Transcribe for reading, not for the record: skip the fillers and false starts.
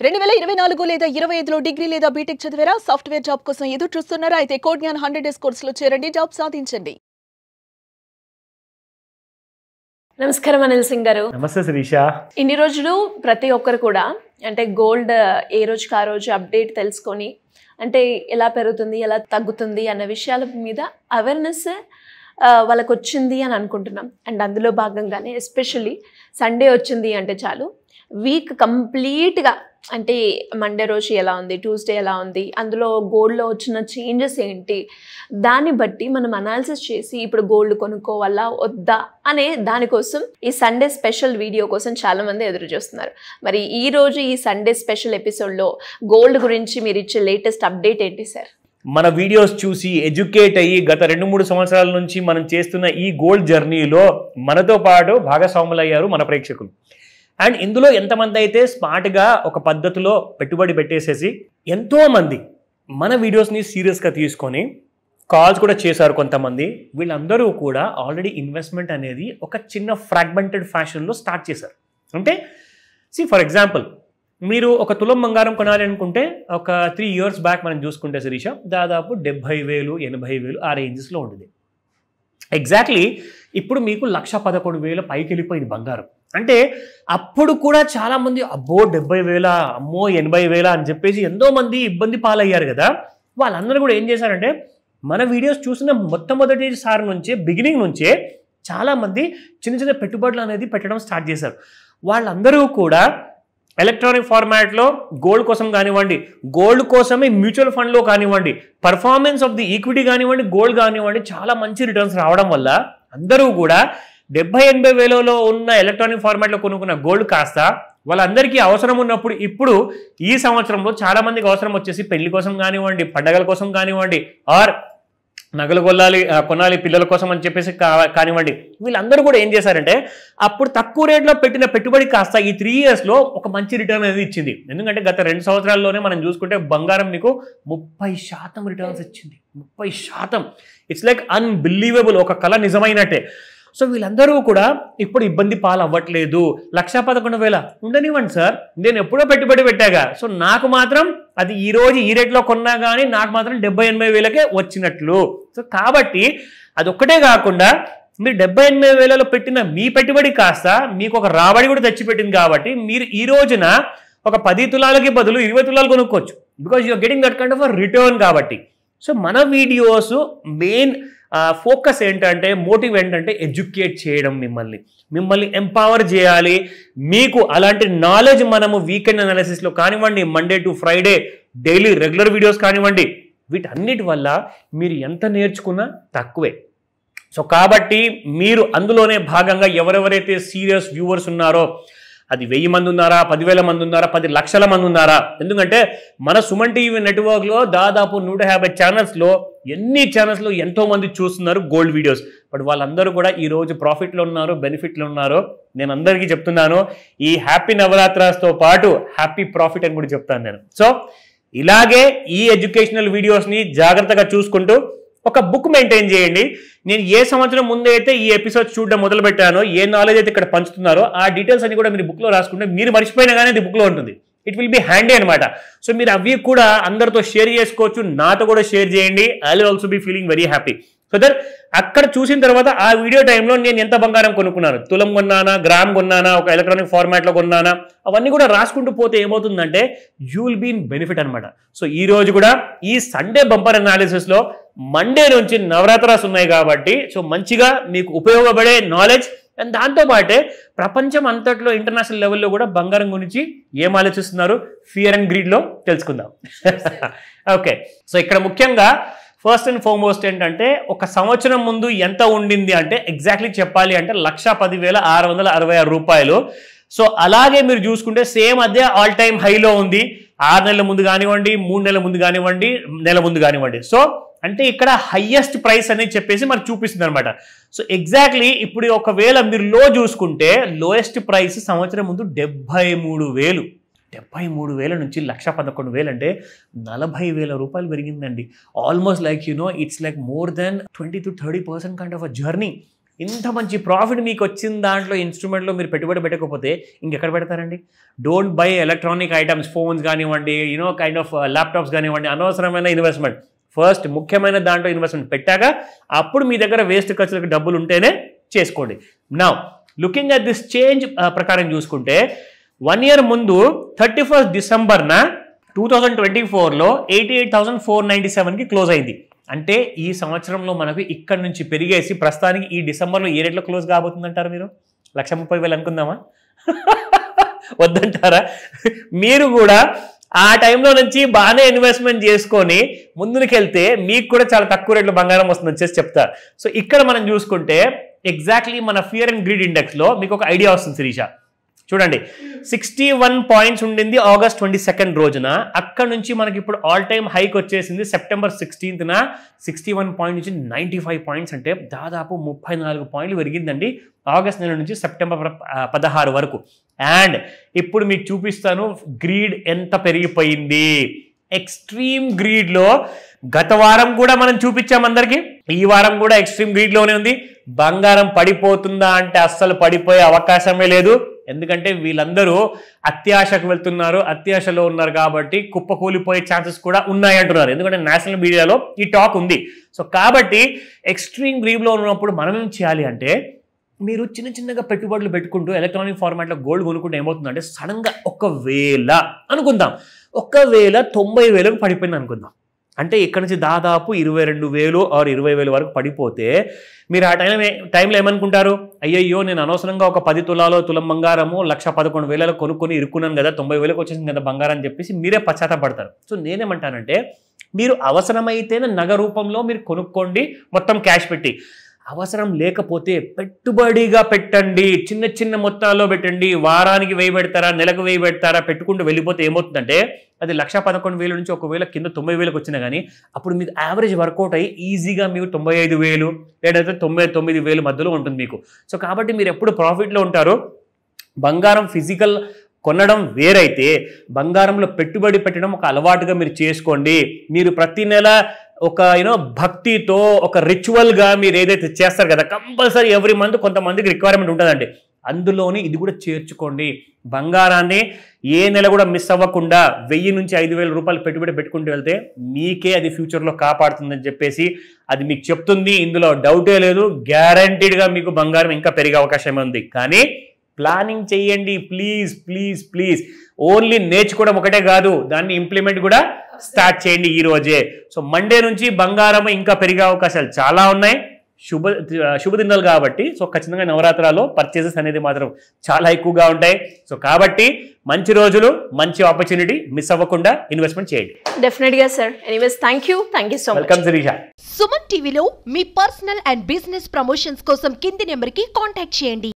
2024 లేదా 25లో డిగ్రీ లేదా బీటెక్ చదివారా? సాఫ్ట్వేర్ జాబ్ కోసం ఎదురు చూస్తున్నారా? అయితే కోడ్ జ్ఞాన్ 100 డేస్ కోర్సులో చేరండి, జాబ్ సాధించండి. నమస్కారం అనిల్ సింగ్ గారు. నమస్తే శిరీష. ఇన్ని రోజులు ప్రతి ఒక్కరు కూడా అంటే గోల్డ్ ఏ రోజుకి ఆ రోజు అప్డేట్ తెలుసుకొని అంటే ఎలా పెరుగుతుంది ఎలా తగ్గుతుంది అన్న విషయాల మీద అవేర్నెస్ వాళ్ళకు వచ్చింది అని అనుకుంటున్నాం. అండ్ అందులో భాగంగానే ఎస్పెషల్లీ సండే వచ్చింది అంటే చాలు వీక్ కంప్లీట్గా అంటే మండే రోజు ఎలా ఉంది, ట్యూస్డే ఎలా ఉంది, అందులో గోల్డ్లో వచ్చిన చేంజెస్ ఏంటి, దాన్ని బట్టి మనం అనాలిసిస్ చేసి ఇప్పుడు గోల్డ్ కొనుక్కోవాలా వద్దా అనే దానికోసం ఈ సండే స్పెషల్ వీడియో కోసం చాలామంది ఎదురు చూస్తున్నారు. మరి ఈ రోజు ఈ సండే స్పెషల్ ఎపిసోడ్లో గోల్డ్ గురించి మీరు ఇచ్చే లేటెస్ట్ అప్డేట్ ఏంటి సార్? మన వీడియోస్ చూసి ఎడ్యుకేట్ అయ్యి గత 2-3 సంవత్సరాల నుంచి మనం చేస్తున్న ఈ గోల్డ్ జర్నీలో మనతో పాటు భాగస్వాములయ్యారు మన ప్రేక్షకులు. అండ్ ఇందులో ఎంతమంది అయితే స్మార్ట్గా ఒక పద్ధతిలో పెట్టుబడి పెట్టేసేసి ఎంతోమంది మన వీడియోస్ని సీరియస్గా తీసుకొని కాల్స్ కూడా చేశారు కొంతమంది. వీళ్ళందరూ కూడా ఆల్రెడీ ఇన్వెస్ట్మెంట్ అనేది ఒక చిన్న ఫ్రాగ్మెంటెడ్ ఫ్యాషన్లో స్టార్ట్ చేశారు. అంటే ఫర్ ఎగ్జాంపుల్ మీరు ఒక తులం బంగారం కొనాలి అనుకుంటే ఒక 3 years బ్యాక్ మనం చూసుకుంటే శిరీష దాదాపు 70,000 80,000 ఆ రేంజెస్లో ఉండేది. ఎగ్జాక్ట్లీ ఇప్పుడు మీకు 1,11,000 పైకి వెళ్ళిపోయింది బంగారం. అంటే అప్పుడు కూడా చాలామంది అబ్బో 70,000 అమ్మో 80,000 అని చెప్పేసి ఎంతోమంది ఇబ్బంది పాలయ్యారు కదా. వాళ్ళందరూ కూడా ఏం చేశారంటే మన వీడియోస్ చూసిన మొట్టమొదటిసారి నుంచే బిగినింగ్ నుంచే చాలామంది చిన్న చిన్న పెట్టుబడులు అనేది పెట్టడం స్టార్ట్ చేశారు. వాళ్ళందరూ కూడా ఎలక్ట్రానిక్ ఫార్మాట్లో గోల్డ్ కోసం కానివ్వండి, గోల్డ్ కోసమే మ్యూచువల్ ఫండ్లో కానివ్వండి, పర్ఫార్మెన్స్ ఆఫ్ ది ఈక్విటీ కానివ్వండి, గోల్డ్ కానివ్వండి, చాలా మంచి రిటర్న్స్ రావడం వల్ల అందరూ కూడా 70,000-80,000లో ఉన్న ఎలక్ట్రానిక్ ఫార్మాట్లో కొనుక్కున్న గోల్డ్ కాస్త వాళ్ళందరికీ అవసరం ఉన్నప్పుడు ఇప్పుడు ఈ సంవత్సరంలో చాలామందికి అవసరం వచ్చేసి పెళ్లి కోసం కానివ్వండి, పండగల కోసం కానివ్వండి, ఆర్ నగలు కొనాలి పిల్లల కోసం అని చెప్పేసి కానివ్వండి, వీళ్ళందరూ కూడా ఏం చేశారంటే అప్పుడు తక్కువ రేట్లో పెట్టిన పెట్టుబడి కాస్త ఈ 3 yearsలో ఒక మంచి రిటర్న్ అనేది ఇచ్చింది. ఎందుకంటే గత 2 సంవత్సరాల్లోనే మనం చూసుకుంటే బంగారం మీకు 30% రిటర్న్స్ ఇచ్చింది. 30%. ఇట్స్ లైక్ అన్బిలీవబుల్, ఒక కళ నిజమైనట్టే. సో వీళ్ళందరూ కూడా ఇప్పుడు ఇబ్బంది పాలు అవ్వట్లేదు. 1,11,000 ఉండనివ్వండి సార్, నేను ఎప్పుడో పెట్టుబడి పెట్టాగా, సో నాకు మాత్రం అది ఈ రోజు ఈ రేట్లో కొన్నా కానీ నాకు మాత్రం 70,000-80,000కే వచ్చినట్లు. సో కాబట్టి అది ఒక్కటే కాకుండా మీరు 70,000-80,000లో పెట్టిన మీ పెట్టుబడి కాస్త మీకు ఒక రాబడి కూడా తెచ్చిపెట్టింది. కాబట్టి మీరు ఈ రోజున ఒక 10 తులాలకి బదులు 20 తులాలు కొనుక్కోవచ్చు. Because you're getting that kind of return. కాబట్టి సో మన వీడియోస్ మెయిన్ ఫోకస్ ఏంటంటే, మోటివ్ ఏంటంటే ఎడ్యుకేట్ చేయడం, మిమ్మల్ని ఎంపవర్ చేయాలి. మీకు అలాంటి నాలెడ్జ్ మనము వీకెండ్ అనాలిసిస్లో కానివ్వండి, Monday to Friday daily regular videos కానివ్వండి, వీటన్నిటి వల్ల మీరు ఎంత నేర్చుకున్నా తక్కువే. సో కాబట్టి మీరు అందులోనే భాగంగా ఎవరెవరైతే సీరియస్ వ్యూవర్స్ ఉన్నారో, అది 1000 మంది ఉన్నారా, 10,000 మంది ఉన్నారా, 10 లక్షల మంది ఉన్నారా, ఎందుకంటే మన సుమన్ టీవీ నెట్వర్క్లో దాదాపు 150 ఛానల్స్లో ఎన్ని ఛానల్స్లో ఎంతోమంది చూస్తున్నారు గోల్డ్ వీడియోస్. బట్ వాళ్ళందరూ కూడా ఈరోజు ప్రాఫిట్లో ఉన్నారు, బెనిఫిట్లో ఉన్నారు. నేను అందరికీ చెప్తున్నాను, ఈ హ్యాపీ నవరాత్రాస్తో పాటు హ్యాపీ ప్రాఫిట్ అని కూడా చెప్తాను నేను. సో ఇలాగే ఈ ఎడ్యుకేషనల్ వీడియోస్ని జాగ్రత్తగా చూసుకుంటూ ఒక బుక్ మెయింటైన్ చేయండి. నేను ఏ సంవత్సరం ముందు అయితే ఈ ఎపిసోడ్స్ చూడడం మొదలు పెట్టానో, ఏ నాలెడ్జ్ అయితే ఇక్కడ పంచుతున్నారో ఆ డీటెయిల్స్ అన్ని కూడా మీరు బుక్లో రాసుకుంటే మీరు మర్చిపోయినా కానీ అది బుక్లో ఉంటుంది. ఇట్ విల్ బి హ్యాండీ అనమాట. సో మీరు అవి కూడా అందరితో షేర్ చేసుకోవచ్చు, నాతో కూడా షేర్ చేయండి. I will also be feeling very happy. So that అక్కడ చూసిన తర్వాత ఆ వీడియో టైంలో నేను ఎంత బంగారం కొనుక్కున్నాను, తులం కొన్నానా, గ్రామ్ కొన్నానా, ఒక ఎలక్ట్రానిక్ ఫార్మాట్లో కొన్నానా, అవన్నీ కూడా రాసుకుంటూ పోతే ఏమవుతుందంటే you will be in benefit అనమాట. సో ఈ రోజు కూడా ఈ సండే బంపర్ అనాలిసిస్లో మండే నుంచి నవరాత్రాస్ ఉన్నాయి కాబట్టి సో మంచిగా మీకు ఉపయోగపడే నాలెడ్జ్, అండ్ దాంతోపాటే ప్రపంచం అంతట్లో ఇంటర్నేషనల్ లెవెల్లో కూడా బంగారం గురించి ఏం ఆలోచిస్తున్నారు, ఫియర్ అండ్ గ్రీడ్లో తెలుసుకుందాం. ఓకే, సో ఇక్కడ ముఖ్యంగా ఫస్ట్ అండ్ ఫార్మోస్ట్ ఏంటంటే ఒక సంవత్సరం ముందు ఎంత ఉండింది అంటే ఎగ్జాక్ట్లీ చెప్పాలి అంటే 1,10,666 రూపాయలు. సో అలాగే మీరు చూసుకుంటే సేమ్ అదే ఆల్ టైమ్ హైలో ఉంది. 6 నెలల ముందు కానివ్వండి, 3 నెలల ముందు కానివ్వండి, నెల ముందు కానివ్వండి. సో అంటే ఇక్కడ హైయెస్ట్ ప్రైస్ అనేది చెప్పేసి మనకు చూపిస్తుంది అనమాట. సో ఎగ్జాక్ట్లీ ఇప్పుడు ఒకవేళ మీరు లో చూసుకుంటే లోయెస్ట్ ప్రైస్ సంవత్సరం ముందు 73,000. 73,000 నుంచి 1,11,000 అంటే 40,000 రూపాయలు పెరిగిందండి. Almost like it's like more than 20 to 30% kind of a journey. ఇంత మంచి ప్రాఫిట్ మీకు వచ్చిన దాంట్లో ఇన్స్ట్రుమెంట్లో మీరు పెట్టుబడి పెట్టకపోతే ఇంకెక్కడ పెడతారండి? Don't by electronic items, phones కానివ్వండి, కైండ్ ఆఫ్ ల్యాప్టాప్స్ కానివ్వండి, అనవసరమైన ఇన్వెస్ట్మెంట్. ఫస్ట్ ముఖ్యమైన దాంట్లో ఇన్వెస్ట్మెంట్ పెట్టాక అప్పుడు మీ దగ్గర వేస్ట్ ఖర్చులకు డబ్బులు ఉంటేనే చేసుకోండి. Now looking at this change ప్రకారం చూసుకుంటే 1 year ముందు 31st December 2024లో 88,497కి క్లోజ్ అయింది. అంటే ఈ సంవత్సరంలో మనకు ఇక్కడ నుంచి పెరిగేసి ప్రస్తుతానికి ఈ డిసెంబర్లో ఏ రేట్లో క్లోజ్ కాబోతుందంటారు మీరు? 1,30,000 అనుకుందామా? వద్దంటారా? మీరు కూడా ఆ టైంలో నుంచి బాగానే ఇన్వెస్ట్మెంట్ చేసుకొని ముందుకెళ్తే మీకు కూడా చాలా తక్కువ రేట్లో బంగారం వస్తుంది వచ్చేసి చెప్తారు. సో ఇక్కడ మనం చూసుకుంటే ఎగ్జాక్ట్లీ మన ఫియర్ అండ్ గ్రీడ్ ఇండెక్స్లో మీకు ఒక ఐడియా వస్తుంది శిరీష. చూడండి, 61 points ఉండింది August 22 రోజున. అక్కడ నుంచి మనకి ఇప్పుడు ఆల్ టైమ్ హైక్ వచ్చేసింది September 16th 61 points నుంచి 95 points, అంటే దాదాపు 34 points పెరిగిందండి ఆగస్ట్ నెల నుంచి సెప్టెంబర్ 16 వరకు. అండ్ ఇప్పుడు మీకు చూపిస్తాను గ్రీడ్ ఎంత పెరిగిపోయింది. ఎక్స్ట్రీమ్ గ్రీడ్లో గత వారం కూడా మనం చూపించాం అందరికీ, ఈ వారం కూడా ఎక్స్ట్రీమ్ గ్రీడ్లోనే ఉంది. బంగారం పడిపోతుందా అంటే అస్సలు పడిపోయే అవకాశమే లేదు. ఎందుకంటే వీళ్ళందరూ అత్యాశకు వెళ్తున్నారు, అత్యాశలో ఉన్నారు కాబట్టి కుప్పకూలిపోయే ఛాన్సెస్ కూడా ఉన్నాయి అంటున్నారు. ఎందుకంటే నేషనల్ మీడియాలో ఈ టాక్ ఉంది. సో కాబట్టి ఎక్స్ట్రీమ్ గ్రీడ్లో ఉన్నప్పుడు మనం ఏం చేయాలి అంటే, మీరు చిన్న చిన్నగా పెట్టుబడులు పెట్టుకుంటూ ఎలక్ట్రానిక్ ఫార్మాట్లో గోల్డ్ కొనుక్కుంటే ఏమవుతుందంటే సడన్గా ఒకవేళ 90,000 పడిపోయింది అనుకుందాం. అంటే ఇక్కడ నుంచి దాదాపు 22,000 or 20,000 వరకు పడిపోతే మీరు ఆ టైంలో ఏమనుకుంటారు? అయ్యయ్యో, నేను అనవసరంగా ఒక 10 తులం బంగారము 1,11,000 కొనుక్కొని ఇరుక్కున్నాను కదా, 90,000 వచ్చేసింది కదా బంగారం అని చెప్పేసి మీరే పశ్చాత్తపడతారు. సో నేనేమంటానంటే, మీరు అవసరమైతేనే నగ రూపంలో మీరు కొనుక్కోండి మొత్తం క్యాష్ పెట్టి. అవసరం లేకపోతే పెట్టుబడిగా పెట్టండి, చిన్న చిన్న మొత్తాల్లో పెట్టండి. వారానికి 1000 పెడతారా, నెలకు 1000 పెడతారా, పెట్టుకుంటూ వెళ్ళిపోతే ఏమవుతుందంటే అది 1,11,000 నుంచి ఒకవేళ కింద 90,000 వచ్చినా కానీ అప్పుడు మీకు యావరేజ్ వర్కౌట్ అయ్యి ఈజీగా మీకు 95,000 లేదంటే 99,000 మధ్యలో ఉంటుంది మీకు. సో కాబట్టి మీరు ఎప్పుడు ప్రాఫిట్లో ఉంటారు. బంగారం ఫిజికల్ కొనడం వేరైతే బంగారంలో పెట్టుబడి పెట్టడం ఒక అలవాటుగా మీరు చేసుకోండి. మీరు ప్రతి నెల ఒక భక్తితో ఒక రిచువల్గా మీరు ఏదైతే చేస్తారు కదా, కంపల్సరీ ఎవ్రీ మంత్ కొంతమందికి రిక్వైర్మెంట్ ఉంటుందండి. అందులోని ఇది కూడా చేర్చుకోండి. బంగారాన్ని ఏ నెల కూడా మిస్ అవ్వకుండా 1000 నుంచి 5,000 రూపాయలు పెట్టుబడి పెట్టుకుంటూ వెళ్తే మీకే అది ఫ్యూచర్లో కాపాడుతుందని చెప్పేసి అది మీకు చెప్తుంది. ఇందులో డౌటే లేదు. గ్యారంటీడ్గా మీకు బంగారం ఇంకా పెరిగే అవకాశం ఉంది. కానీ ప్లానింగ్ చేయండి ప్లీజ్ ప్లీజ్ ప్లీజ్. ఓన్లీ నేర్చుకోవడం ఒకటే కాదు, దాన్ని ఇంప్లిమెంట్ కూడా స్టార్ట్ చేయండి ఈ రోజే. సో మండే నుంచి బంగారం ఇంకా పెరిగే అవకాశాలు చాలా ఉన్నాయి. శుభదినాలు కాబట్టి సో ఖచ్చితంగా నవరాత్రాల్లో పర్చేసెస్ అనేది మాత్రం చాలా ఎక్కువగా ఉంటాయి. సో కాబట్టి మంచి రోజులు, మంచి ఆపర్చునిటీ మిస్ అవ్వకుండా ఇన్వెస్ట్మెంట్ చేయండి. డెఫినెట్గా sir. Anyways thank you so much. Welcome Shirisha. Suman టీవీలో మీ పర్సనల్ అండ్ బిజినెస్ ప్రమోషన్స్ కోసం కింది నెంబర్కి కాంటాక్ట్ చేయండి.